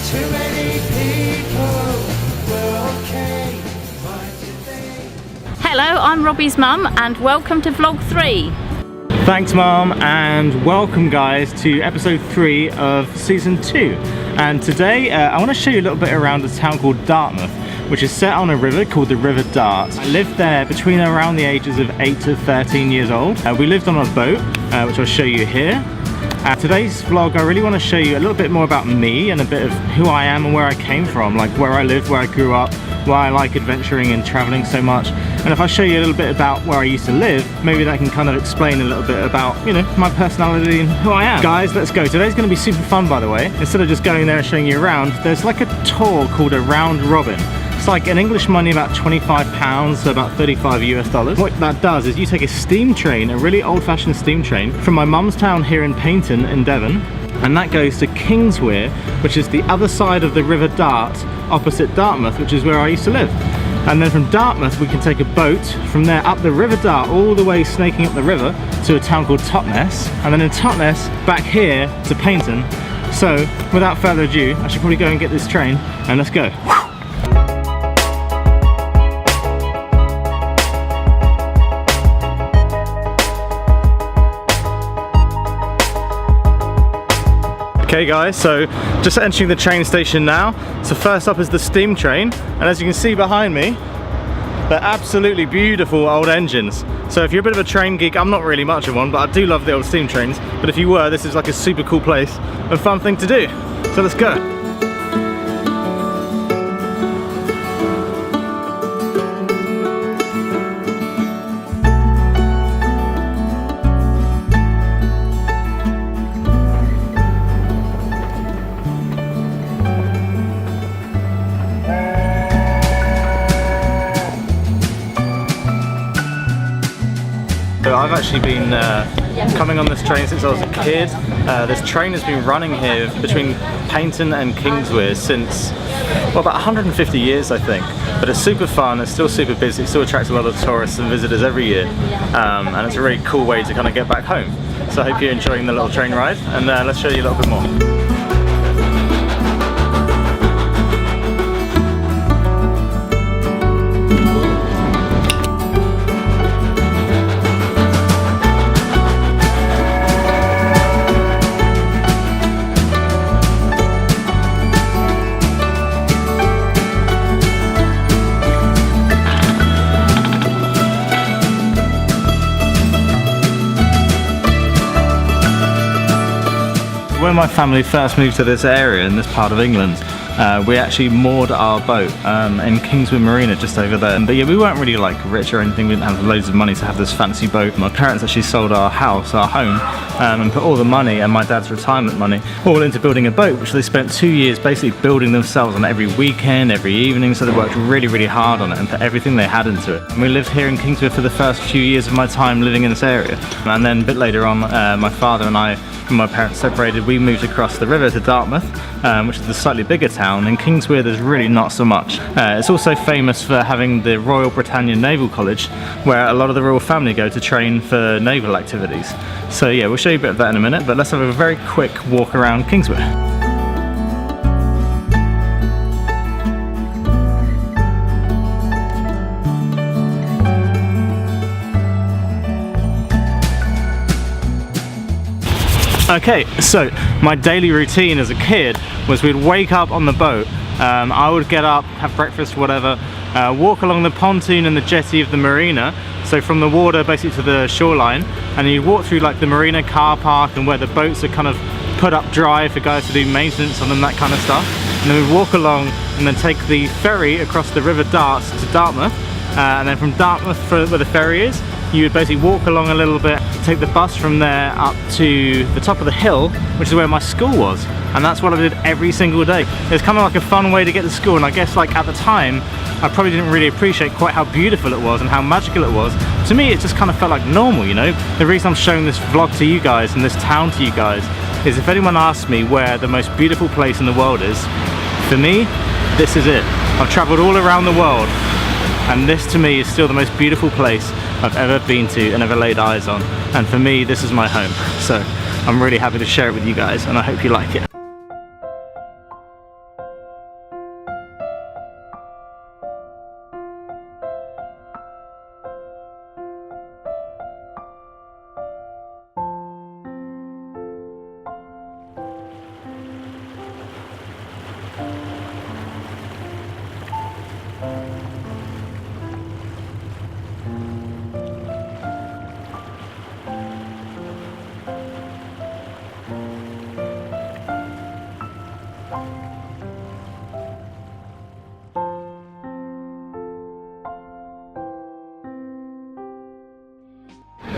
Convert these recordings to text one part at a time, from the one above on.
Too many people were okay. Hello, I'm Robbie's mum and welcome to vlog 3. Thanks Mum, and welcome guys to episode 3 of season 2. And today I want to show you a little bit around a town called Dartmouth, which is set on a river called the River Dart. I lived there between around the ages of 8 to 13 years old. We lived on a boat, which I'll show you here. Today's vlog, I really want to show you a little bit more about me and a bit of who I am and where I came from, like where I lived, where I grew up, why I like adventuring and traveling so much. And if I show you a little bit about where I used to live, maybe that can kind of explain a little bit about, you know, my personality and who I am. Guys, let's go. Today's going to be super fun, by the way. Instead of just going there and showing you around, there's like a tour called a round robin. It's like in English money about £25, so about 35 US dollars. What that does is you take a steam train, a really old-fashioned steam train, from my mum's town here in Paignton in Devon, and that goes to Kingswear, which is the other side of the River Dart, opposite Dartmouth, which is where I used to live. And then from Dartmouth we can take a boat from there up the River Dart, all the way snaking up the river to a town called Totnes, and then in Totnes back here to Paignton. So without further ado, I should probably go and get this train and let's go. Okay guys, so just entering the train station now. So first up is the steam train, and as you can see behind me, they're absolutely beautiful old engines. So if you're a bit of a train geek, I'm not really much of one, but I do love the old steam trains. But if you were, this is like a super cool place and fun thing to do. So let's go. So I've actually been coming on this train since I was a kid. This train has been running here between Paignton and Kingswear since, well, about 150 years I think. But it's super fun, it's still super busy, it still attracts a lot of tourists and visitors every year. And it's a really cool way to kind of get back home. So I hope you're enjoying the little train ride, and let's show you a little bit more. When my family first moved to this area in this part of England, we actually moored our boat in Kingswear Marina just over there. But yeah, we weren't really like rich or anything, we didn't have loads of money to have this fancy boat. My parents actually sold our house, our home, and put all the money and my dad's retirement money all into building a boat, which they spent 2 years basically building themselves on every weekend, every evening. So they worked really hard on it and put everything they had into it. And we lived here in Kingswear for the first few years of my time living in this area. And then a bit later on, my father and I, when my parents separated, we moved across the river to Dartmouth, which is the slightly bigger town. In Kingswear there's really not so much. It's also famous for having the Royal Britannia Naval College, where a lot of the royal family go to train for naval activities. So yeah, we'll show you a bit of that in a minute, but let's have a very quick walk around Kingswear. Okay, so my daily routine as a kid was we'd wake up on the boat, I would get up, have breakfast, whatever, walk along the pontoon and the jetty of the marina, so from the water basically to the shoreline, and you walk through like the marina car park and where the boats are kind of put up dry for guys to do maintenance on them, that kind of stuff. And then we'd walk along and then take the ferry across the River Dart to Dartmouth, and then from Dartmouth, where the ferry is, you would basically walk along a little bit, take the bus from there up to the top of the hill, which is where my school was. And that's what I did every single day. It's kind of like a fun way to get to school, and I guess like at the time, I probably didn't really appreciate quite how beautiful it was and how magical it was. To me, it just kind of felt like normal, you know? The reason I'm showing this vlog to you guys and this town to you guys is if anyone asks me where the most beautiful place in the world is, for me, this is it. I've traveled all around the world, and this to me is still the most beautiful place I've ever been to and ever laid eyes on. And for me, this is my home. So I'm really happy to share it with you guys, and I hope you like it.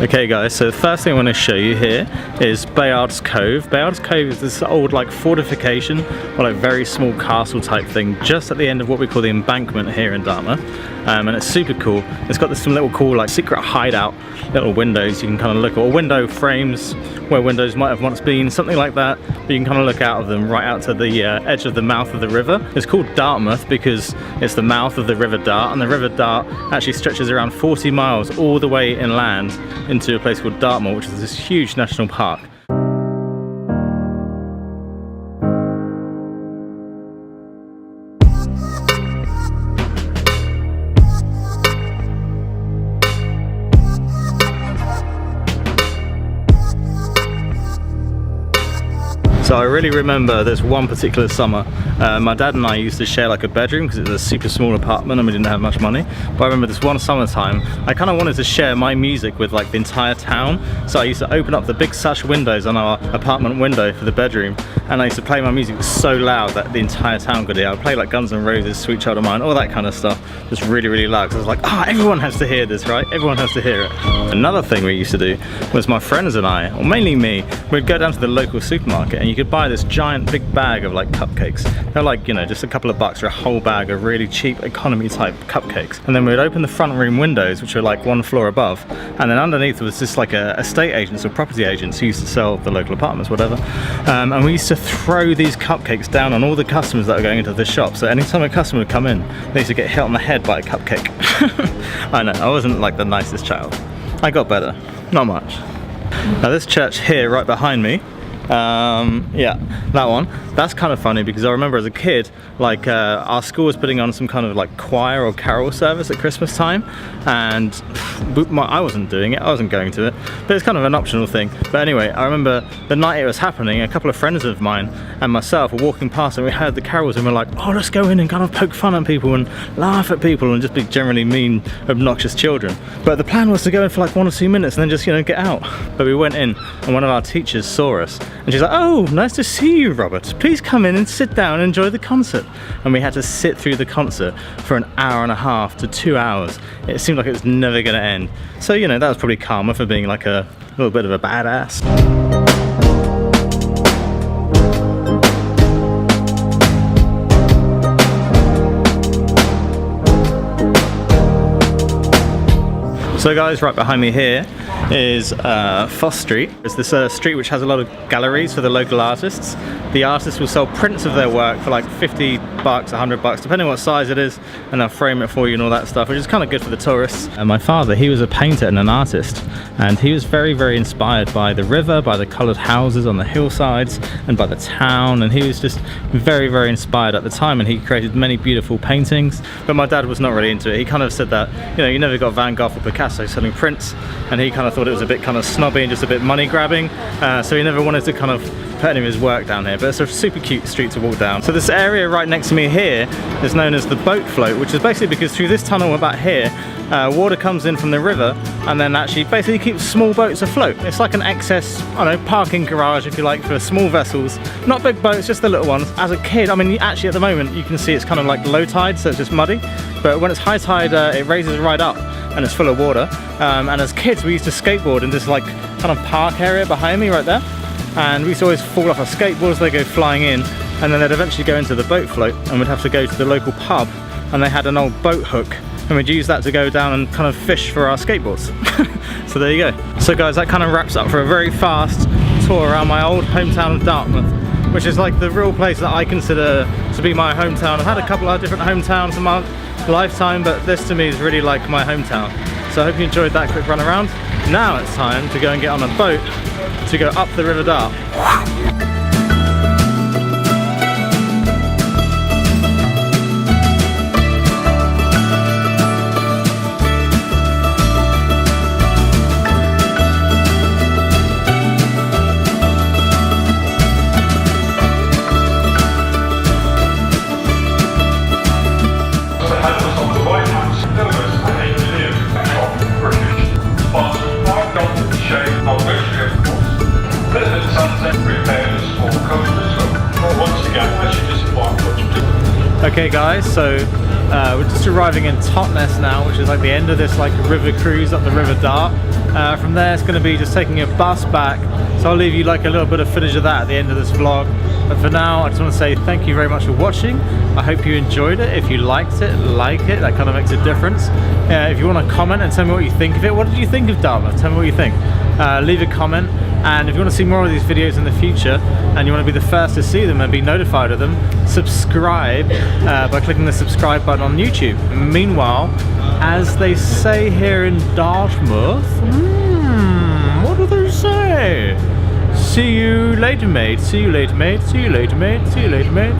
Okay guys, so the first thing I want to show you here is Bayard's Cove. Bayard's Cove is this old like fortification or like very small castle type thing just at the end of what we call the embankment here in Dartmouth. And it's super cool. It's got some little cool like secret hideout, little windows you can kind of look at, or window frames where windows might have once been, something like that. But you can kind of look out of them right out to the edge of the mouth of the river. It's called Dartmouth because it's the mouth of the River Dart, and the River Dart actually stretches around 40 miles all the way inland into a place called Dartmouth, which is this huge national park. So I really remember this one particular summer, my dad and I used to share like a bedroom because it was a super small apartment and we didn't have much money. But I remember this one summertime, I kind of wanted to share my music with like the entire town. So I used to open up the big sash windows on our apartment window for the bedroom, and I used to play my music so loud that the entire town could hear. I would play like Guns N' Roses, Sweet Child of Mine, all that kind of stuff, just really, really loud. So I was like, everyone has to hear this, right? Everyone has to hear it. Another thing we used to do was my friends and I, or mainly me, we'd go down to the local supermarket and you could buy this giant big bag of like cupcakes. They're like, you know, just a couple of bucks for a whole bag of really cheap economy type cupcakes. And then we'd open the front room windows, which were like one floor above, and then underneath was just like a estate agents or property agents who used to sell the local apartments, whatever. And we used to throw these cupcakes down on all the customers that were going into the shop. So anytime a customer would come in, they used to get hit on the head by a cupcake. I know, I wasn't like the nicest child. I got better, not much. Now this church here right behind me, yeah, that one, that's kind of funny because I remember as a kid, like our school was putting on some kind of like choir or carol service at Christmas time, and I wasn't doing it, I wasn't going to it, but it's kind of an optional thing. But anyway, I remember the night it was happening, a couple of friends of mine and myself were walking past and we heard the carols and we're like, oh, let's go in and kind of poke fun at people and laugh at people and just be generally mean, obnoxious children. But the plan was to go in for like 1 or 2 minutes and then just, you know, get out. But we went in and one of our teachers saw us and she's like, oh, nice to see you, Robert. Please come in and sit down and enjoy the concert. And we had to sit through the concert for an hour and a half to 2 hours. It seemed like it was never going to end. So, you know, that was probably karma for being like a little bit of a badass. So guys, right behind me here is Foss Street. It's this street which has a lot of galleries for the local artists. The artists will sell prints of their work for like 50 bucks, 100 bucks, depending on what size it is, and they'll frame it for you and all that stuff, which is kind of good for the tourists. And my father, he was a painter and an artist, and he was very, very inspired by the river, by the coloured houses on the hillsides, and by the town, and he was just very, very inspired at the time, and he created many beautiful paintings. But my dad was not really into it. He kind of said that, you know, you never got Van Gogh or Picasso selling prints, and he kind of thought it was a bit kind of snobby and just a bit money grabbing, so he never wanted to kind of put any of his work down here. But it's a super cute street to walk down. So this area right next to me here is known as the boat float, which is basically because through this tunnel about here, water comes in from the river and then actually basically keeps small boats afloat. It's like an excess, I don't know, parking garage if you like, for small vessels. Not big boats, just the little ones. As a kid, I mean, actually at the moment you can see it's kind of like low tide, so it's just muddy, but when it's high tide it raises right up and it's full of water. And as kids we used to skateboard in this like kind of park area behind me right there, and we used to always fall off our skateboards, they go flying in, and then they'd eventually go into the boat float and we'd have to go to the local pub, and they had an old boat hook and we'd use that to go down and kind of fish for our skateboards. So there you go. So guys, that kind of wraps up for a very fast tour around my old hometown of Dartmouth, which is like the real place that I consider to be my hometown. I've had a couple of different hometowns in my lifetime, but this to me is really like my hometown. So I hope you enjoyed that quick run around. Now it's time to go and get on a boat to go up the River Dart. Okay guys, so We're just arriving in Totnes now, which is like the end of this like river cruise up the River Dart. From there it's going to be just taking a bus back, so I'll leave you like a little bit of footage of that at the end of this vlog. But for now, I just want to say thank you very much for watching. I hope you enjoyed it. If you liked it, like it. That kind of makes a difference. If you want to comment and tell me what you think of it, what did you think of Dartmouth? Tell me what you think. Leave a comment. And if you want to see more of these videos in the future and you want to be the first to see them and be notified of them, subscribe by clicking the subscribe button on YouTube. Meanwhile, as they say here in Dartmouth, what do they say? See you later, mate. See you later, mate. See you later, mate. See you later, mate.